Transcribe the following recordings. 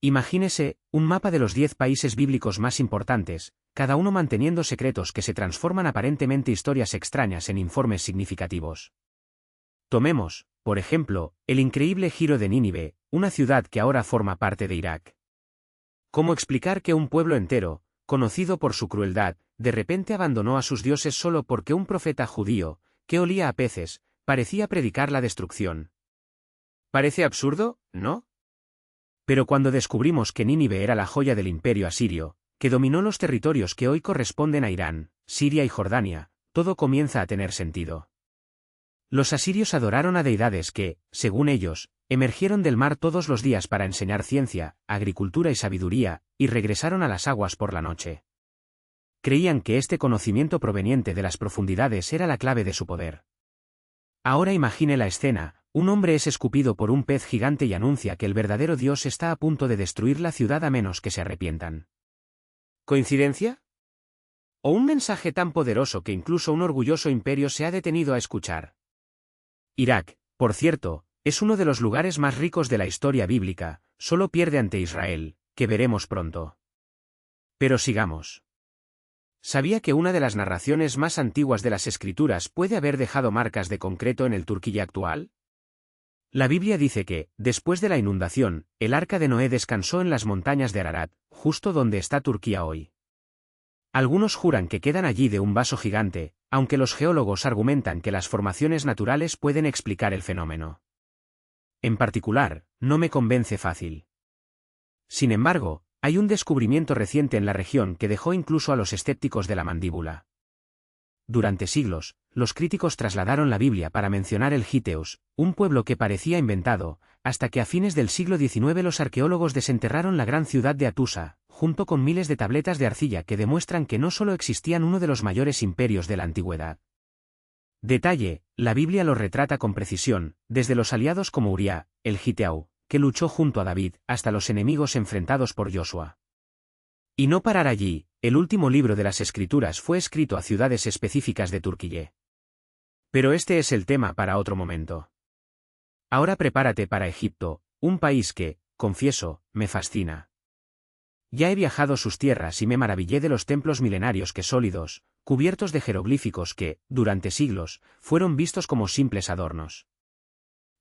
Imagínese, un mapa de los 10 países bíblicos más importantes, cada uno manteniendo secretos que se transforman aparentemente historias extrañas en informes significativos. Tomemos, por ejemplo, el increíble giro de Nínive, una ciudad que ahora forma parte de Irak. ¿Cómo explicar que un pueblo entero, conocido por su crueldad, de repente abandonó a sus dioses solo porque un profeta judío, que olía a peces, parecía predicar la destrucción? Parece absurdo, ¿no? Pero cuando descubrimos que Nínive era la joya del imperio asirio, que dominó los territorios que hoy corresponden a Irán, Siria y Jordania, todo comienza a tener sentido. Los asirios adoraron a deidades que, según ellos, emergieron del mar todos los días para enseñar ciencia, agricultura y sabiduría, y regresaron a las aguas por la noche. Creían que este conocimiento proveniente de las profundidades era la clave de su poder. Ahora imagine la escena. Un hombre es escupido por un pez gigante y anuncia que el verdadero Dios está a punto de destruir la ciudad a menos que se arrepientan. ¿Coincidencia? ¿O un mensaje tan poderoso que incluso un orgulloso imperio se ha detenido a escuchar? Irak, por cierto, es uno de los lugares más ricos de la historia bíblica, solo pierde ante Israel, que veremos pronto. Pero sigamos. ¿Sabía que una de las narraciones más antiguas de las Escrituras puede haber dejado marcas de concreto en el Turquía actual? La Biblia dice que, después de la inundación, el arca de Noé descansó en las montañas de Ararat, justo donde está Turquía hoy. Algunos juran que quedan allí de un vaso gigante, aunque los geólogos argumentan que las formaciones naturales pueden explicar el fenómeno. En particular, no me convence fácil. Sin embargo, hay un descubrimiento reciente en la región que dejó incluso a los escépticos de la mandíbula. Durante siglos, los críticos trasladaron la Biblia para mencionar el Gíteos, un pueblo que parecía inventado, hasta que a fines del siglo XIX los arqueólogos desenterraron la gran ciudad de Atusa, junto con miles de tabletas de arcilla que demuestran que no solo existían uno de los mayores imperios de la antigüedad. Detalle, la Biblia lo retrata con precisión, desde los aliados como Uriah, el Giteau, que luchó junto a David, hasta los enemigos enfrentados por Josué. Y no parar allí, el último libro de las Escrituras fue escrito a ciudades específicas de Turquía. Pero este es el tema para otro momento. Ahora prepárate para Egipto, un país que, confieso, me fascina. Ya he viajado sus tierras y me maravillé de los templos milenarios que sólidos, cubiertos de jeroglíficos que, durante siglos, fueron vistos como simples adornos.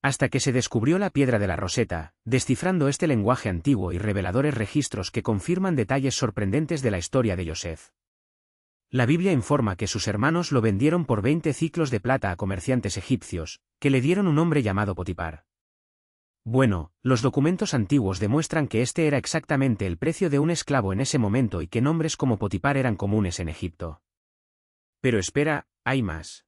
Hasta que se descubrió la piedra de la Roseta, descifrando este lenguaje antiguo y reveladores registros que confirman detalles sorprendentes de la historia de Yosef. La Biblia informa que sus hermanos lo vendieron por 20 ciclos de plata a comerciantes egipcios, que le dieron un nombre llamado Potipar. Bueno, los documentos antiguos demuestran que este era exactamente el precio de un esclavo en ese momento y que nombres como Potipar eran comunes en Egipto. Pero espera, hay más.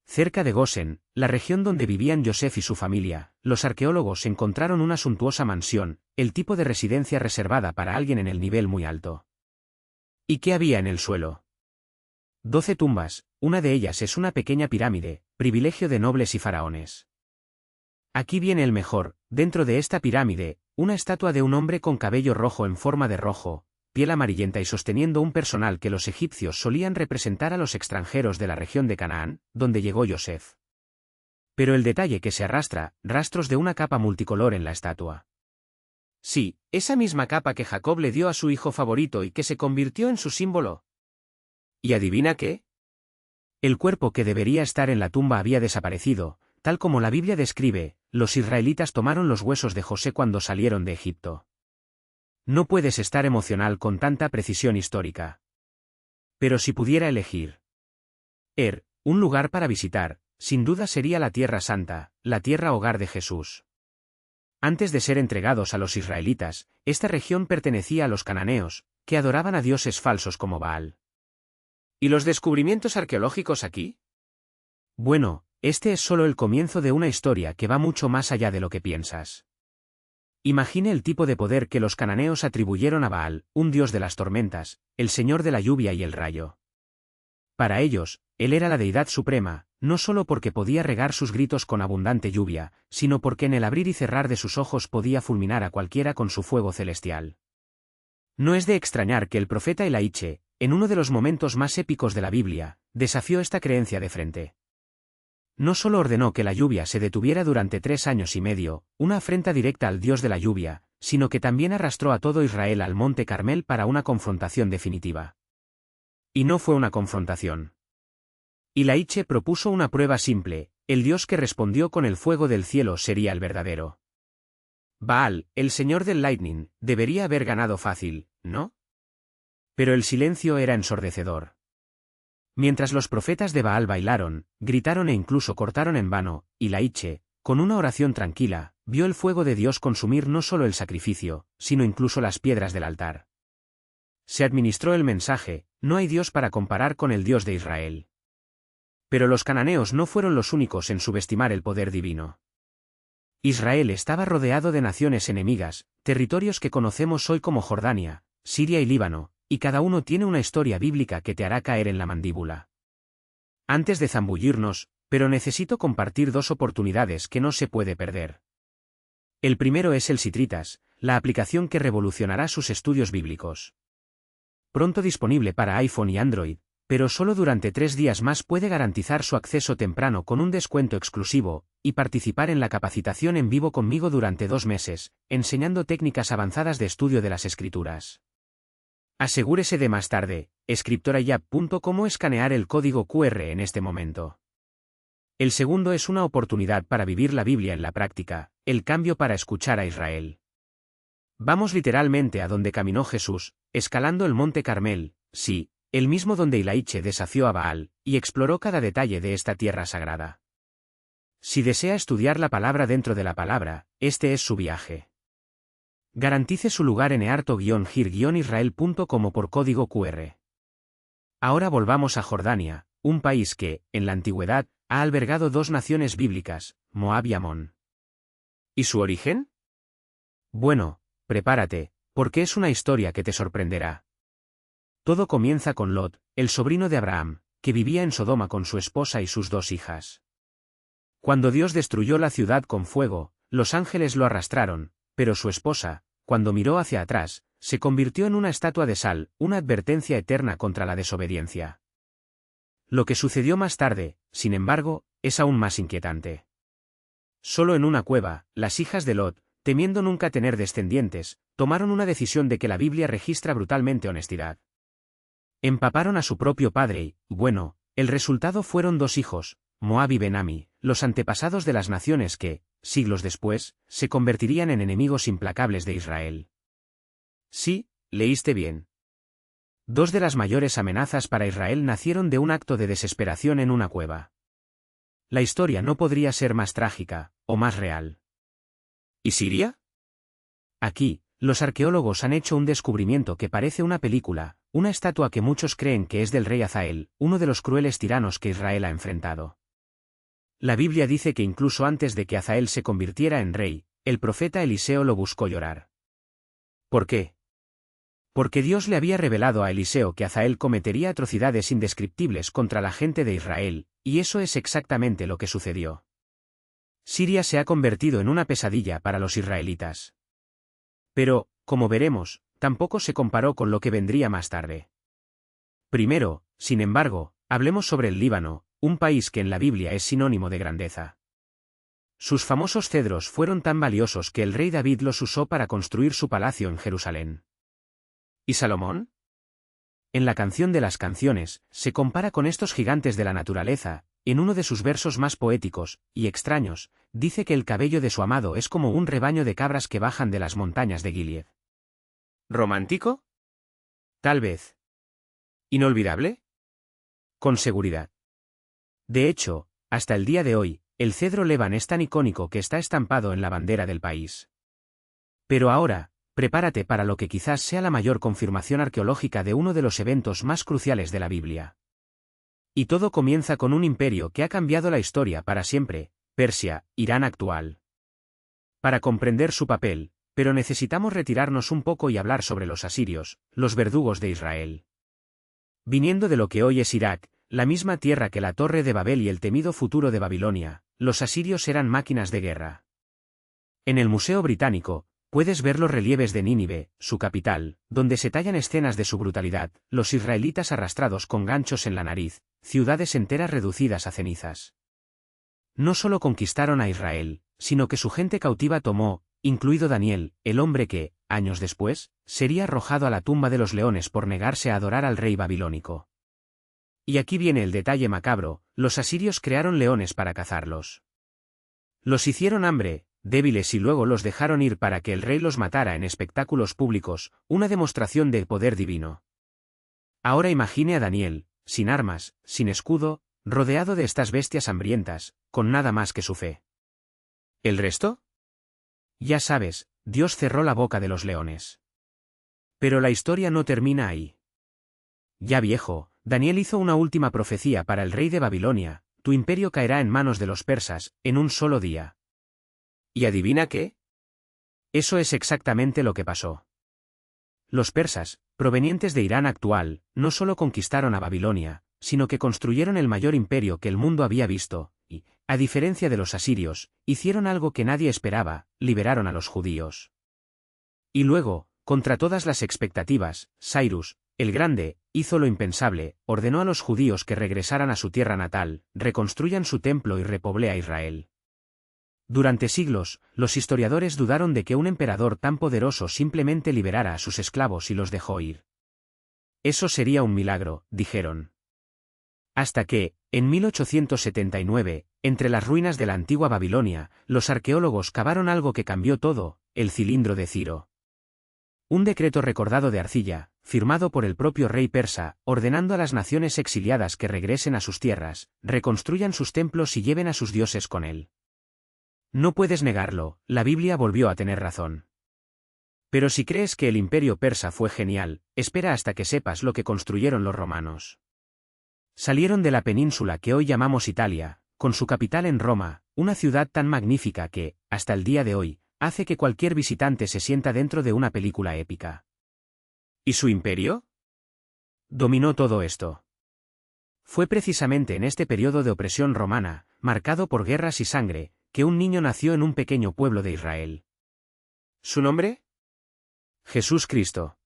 Cerca de Gosén, la región donde vivían Yosef y su familia, los arqueólogos encontraron una suntuosa mansión, el tipo de residencia reservada para alguien en el nivel muy alto. ¿Y qué había en el suelo? 12 tumbas, una de ellas es una pequeña pirámide, privilegio de nobles y faraones. Aquí viene el mejor, dentro de esta pirámide, una estatua de un hombre con cabello rojo en forma de rojo, piel amarillenta y sosteniendo un personal que los egipcios solían representar a los extranjeros de la región de Canaán, donde llegó Yosef. Pero el detalle que se arrastra, rastros de una capa multicolor en la estatua. Sí, esa misma capa que Jacob le dio a su hijo favorito y que se convirtió en su símbolo. ¿Y adivina qué? El cuerpo que debería estar en la tumba había desaparecido, tal como la Biblia describe. Los israelitas tomaron los huesos de José cuando salieron de Egipto. No puedes estar emocional con tanta precisión histórica. Pero si pudiera elegir. Un lugar para visitar, sin duda sería la Tierra Santa, la tierra hogar de Jesús. Antes de ser entregados a los israelitas, esta región pertenecía a los cananeos, que adoraban a dioses falsos como Baal. ¿Y los descubrimientos arqueológicos aquí? Bueno, este es solo el comienzo de una historia que va mucho más allá de lo que piensas. Imagine el tipo de poder que los cananeos atribuyeron a Baal, un dios de las tormentas, el señor de la lluvia y el rayo. Para ellos, él era la deidad suprema, no solo porque podía regar sus gritos con abundante lluvia, sino porque en el abrir y cerrar de sus ojos podía fulminar a cualquiera con su fuego celestial. No es de extrañar que el profeta Elaiche, en uno de los momentos más épicos de la Biblia, desafió esta creencia de frente. No solo ordenó que la lluvia se detuviera durante 3 años y medio, una afrenta directa al dios de la lluvia, sino que también arrastró a todo Israel al monte Carmel para una confrontación definitiva. Y no fue una confrontación. Ilaiche propuso una prueba simple: el Dios que respondió con el fuego del cielo sería el verdadero. Baal, el señor del lightning, debería haber ganado fácil, ¿no? Pero el silencio era ensordecedor. Mientras los profetas de Baal bailaron, gritaron e incluso cortaron en vano, Ilaiche, con una oración tranquila, vio el fuego de Dios consumir no solo el sacrificio, sino incluso las piedras del altar. Se administró el mensaje: no hay Dios para comparar con el Dios de Israel. Pero los cananeos no fueron los únicos en subestimar el poder divino. Israel estaba rodeado de naciones enemigas, territorios que conocemos hoy como Jordania, Siria y Líbano, y cada uno tiene una historia bíblica que te hará caer en la mandíbula. Antes de zambullirnos, pero necesito compartir dos oportunidades que no se puede perder. El primero es el Sitritas, la aplicación que revolucionará sus estudios bíblicos. Pronto disponible para iPhone y Android, pero solo durante 3 días más puede garantizar su acceso temprano con un descuento exclusivo, y participar en la capacitación en vivo conmigo durante 2 meses, enseñando técnicas avanzadas de estudio de las Escrituras. Asegúrese de más tarde, escriptorayap.com, escanear el código QR en este momento. El segundo es una oportunidad para vivir la Biblia en la práctica, el cambio para escuchar a Israel. Vamos literalmente a donde caminó Jesús, escalando el monte Carmel, sí, el mismo donde Ilaiche desafió a Baal, y exploró cada detalle de esta tierra sagrada. Si desea estudiar la palabra dentro de la palabra, este es su viaje. Garantice su lugar en earto-gir-israel.com por código QR. Ahora volvamos a Jordania, un país que, en la antigüedad, ha albergado 2 naciones bíblicas, Moab y Amón. ¿Y su origen? Bueno, prepárate, porque es una historia que te sorprenderá. Todo comienza con Lot, el sobrino de Abraham, que vivía en Sodoma con su esposa y sus 2 hijas. Cuando Dios destruyó la ciudad con fuego, los ángeles lo arrastraron, pero su esposa, cuando miró hacia atrás, se convirtió en una estatua de sal, una advertencia eterna contra la desobediencia. Lo que sucedió más tarde, sin embargo, es aún más inquietante. Solo en una cueva, las hijas de Lot, temiendo nunca tener descendientes, tomaron una decisión de que la Biblia registra brutalmente honestidad. Empaparon a su propio padre y, bueno, el resultado fueron 2 hijos, Moab y Ben-Ami, los antepasados de las naciones que, siglos después, se convertirían en enemigos implacables de Israel. Sí, leíste bien. 2 de las mayores amenazas para Israel nacieron de un acto de desesperación en una cueva. La historia no podría ser más trágica, o más real. ¿Y Siria? Aquí, los arqueólogos han hecho un descubrimiento que parece una película, una estatua que muchos creen que es del rey Hazael, uno de los crueles tiranos que Israel ha enfrentado. La Biblia dice que incluso antes de que Hazael se convirtiera en rey, el profeta Eliseo lo buscó llorar. ¿Por qué? Porque Dios le había revelado a Eliseo que Hazael cometería atrocidades indescriptibles contra la gente de Israel, y eso es exactamente lo que sucedió. Siria se ha convertido en una pesadilla para los israelitas. Pero, como veremos, tampoco se comparó con lo que vendría más tarde. Primero, sin embargo, hablemos sobre el Líbano, un país que en la Biblia es sinónimo de grandeza. Sus famosos cedros fueron tan valiosos que el rey David los usó para construir su palacio en Jerusalén. ¿Y Salomón? En la Canción de las Canciones, se compara con estos gigantes de la naturaleza. En uno de sus versos más poéticos y extraños, dice que el cabello de su amado es como un rebaño de cabras que bajan de las montañas de Gilead. ¿Romántico? Tal vez. ¿Inolvidable? Con seguridad. De hecho, hasta el día de hoy, el cedro Leban es tan icónico que está estampado en la bandera del país. Pero ahora, prepárate para lo que quizás sea la mayor confirmación arqueológica de uno de los eventos más cruciales de la Biblia. Y todo comienza con un imperio que ha cambiado la historia para siempre, Persia, Irán actual. Para comprender su papel, pero necesitamos retirarnos un poco y hablar sobre los asirios, los verdugos de Israel. Viniendo de lo que hoy es Irak, la misma tierra que la Torre de Babel y el temido futuro de Babilonia, los asirios eran máquinas de guerra. En el Museo Británico, puedes ver los relieves de Nínive, su capital, donde se tallan escenas de su brutalidad, los israelitas arrastrados con ganchos en la nariz, ciudades enteras reducidas a cenizas. No solo conquistaron a Israel, sino que su gente cautiva tomó, incluido Daniel, el hombre que, años después, sería arrojado a la tumba de los leones por negarse a adorar al rey babilónico. Y aquí viene el detalle macabro: los asirios crearon leones para cazarlos. Los hicieron hambre, débiles, y luego los dejaron ir para que el rey los matara en espectáculos públicos, una demostración de poder divino. Ahora imagine a Daniel, sin armas, sin escudo, rodeado de estas bestias hambrientas, con nada más que su fe. ¿El resto? Ya sabes, Dios cerró la boca de los leones. Pero la historia no termina ahí. Ya viejo, Daniel hizo una última profecía para el rey de Babilonia: tu imperio caerá en manos de los persas, en un solo día. ¿Y adivina qué? Eso es exactamente lo que pasó. Los persas, provenientes de Irán actual, no solo conquistaron a Babilonia, sino que construyeron el mayor imperio que el mundo había visto, y, a diferencia de los asirios, hicieron algo que nadie esperaba: liberaron a los judíos. Y luego, contra todas las expectativas, Cyrus, el Grande, hizo lo impensable: ordenó a los judíos que regresaran a su tierra natal, reconstruyan su templo y repoblea Israel. Durante siglos, los historiadores dudaron de que un emperador tan poderoso simplemente liberara a sus esclavos y los dejó ir. Eso sería un milagro, dijeron. Hasta que, en 1879, entre las ruinas de la antigua Babilonia, los arqueólogos cavaron algo que cambió todo: el cilindro de Ciro. Un decreto recordado de arcilla, firmado por el propio rey persa, ordenando a las naciones exiliadas que regresen a sus tierras, reconstruyan sus templos y lleven a sus dioses con él. No puedes negarlo, la Biblia volvió a tener razón. Pero si crees que el imperio persa fue genial, espera hasta que sepas lo que construyeron los romanos. Salieron de la península que hoy llamamos Italia, con su capital en Roma, una ciudad tan magnífica que, hasta el día de hoy, hace que cualquier visitante se sienta dentro de una película épica. ¿Y su imperio? Dominó todo esto. Fue precisamente en este periodo de opresión romana, marcado por guerras y sangre, que un niño nació en un pequeño pueblo de Israel. ¿Su nombre? Jesús Cristo.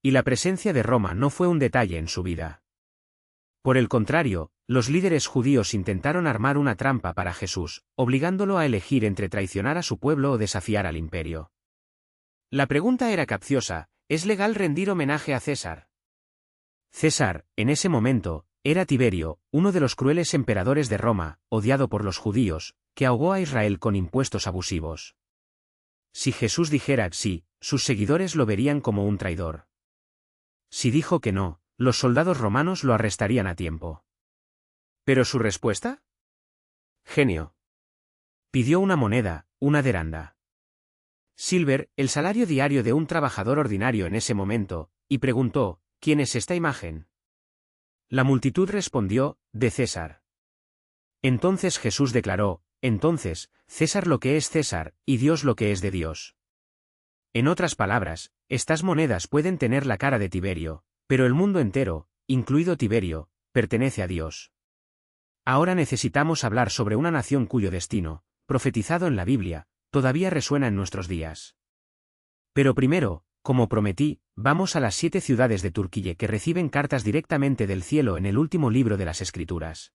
Y la presencia de Roma no fue un detalle en su vida. Por el contrario, los líderes judíos intentaron armar una trampa para Jesús, obligándolo a elegir entre traicionar a su pueblo o desafiar al imperio. La pregunta era capciosa: ¿es legal rendir homenaje a César? César, en ese momento, era Tiberio, uno de los crueles emperadores de Roma, odiado por los judíos, que ahogó a Israel con impuestos abusivos. Si Jesús dijera sí, sus seguidores lo verían como un traidor. Si dijo que no, los soldados romanos lo arrestarían a tiempo. ¿Pero su respuesta? Genio. Pidió una moneda, una deranda. Silver, el salario diario de un trabajador ordinario en ese momento, y preguntó: ¿quién es esta imagen? La multitud respondió: de César. Entonces Jesús declaró: entonces, César lo que es César, y Dios lo que es de Dios. En otras palabras, estas monedas pueden tener la cara de Tiberio, pero el mundo entero, incluido Tiberio, pertenece a Dios. Ahora necesitamos hablar sobre una nación cuyo destino, profetizado en la Biblia, todavía resuena en nuestros días. Pero primero, como prometí, vamos a las 7 ciudades de Turquía que reciben cartas directamente del cielo en el último libro de las Escrituras.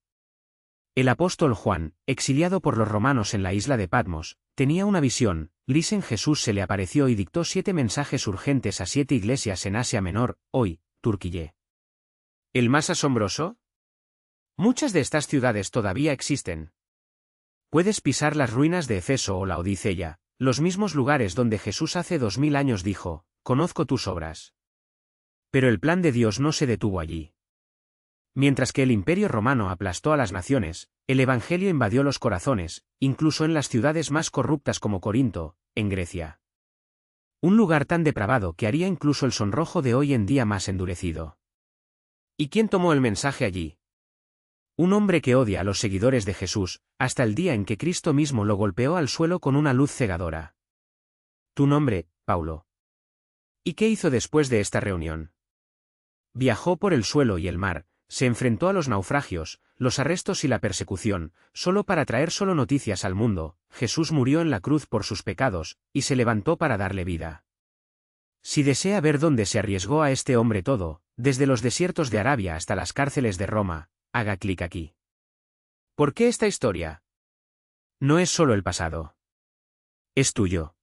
El apóstol Juan, exiliado por los romanos en la isla de Patmos, tenía una visión: Lisen Jesús se le apareció y dictó 7 mensajes urgentes a 7 iglesias en Asia Menor, hoy, Turquía. ¿El más asombroso? Muchas de estas ciudades todavía existen. Puedes pisar las ruinas de Efeso o la Odisea, los mismos lugares donde Jesús hace 2000 años dijo: conozco tus obras. Pero el plan de Dios no se detuvo allí. Mientras que el Imperio Romano aplastó a las naciones, el Evangelio invadió los corazones, incluso en las ciudades más corruptas como Corinto, en Grecia. Un lugar tan depravado que haría incluso el sonrojo de hoy en día más endurecido. ¿Y quién tomó el mensaje allí? Un hombre que odia a los seguidores de Jesús, hasta el día en que Cristo mismo lo golpeó al suelo con una luz cegadora. Tu nombre, Paulo. ¿Y qué hizo después de esta reunión? Viajó por el suelo y el mar, se enfrentó a los naufragios, los arrestos y la persecución, solo para traer solo noticias al mundo: Jesús murió en la cruz por sus pecados, y se levantó para darle vida. Si desea ver dónde se arriesgó a este hombre todo, desde los desiertos de Arabia hasta las cárceles de Roma, haga clic aquí. ¿Por qué esta historia? No es solo el pasado. Es tuyo.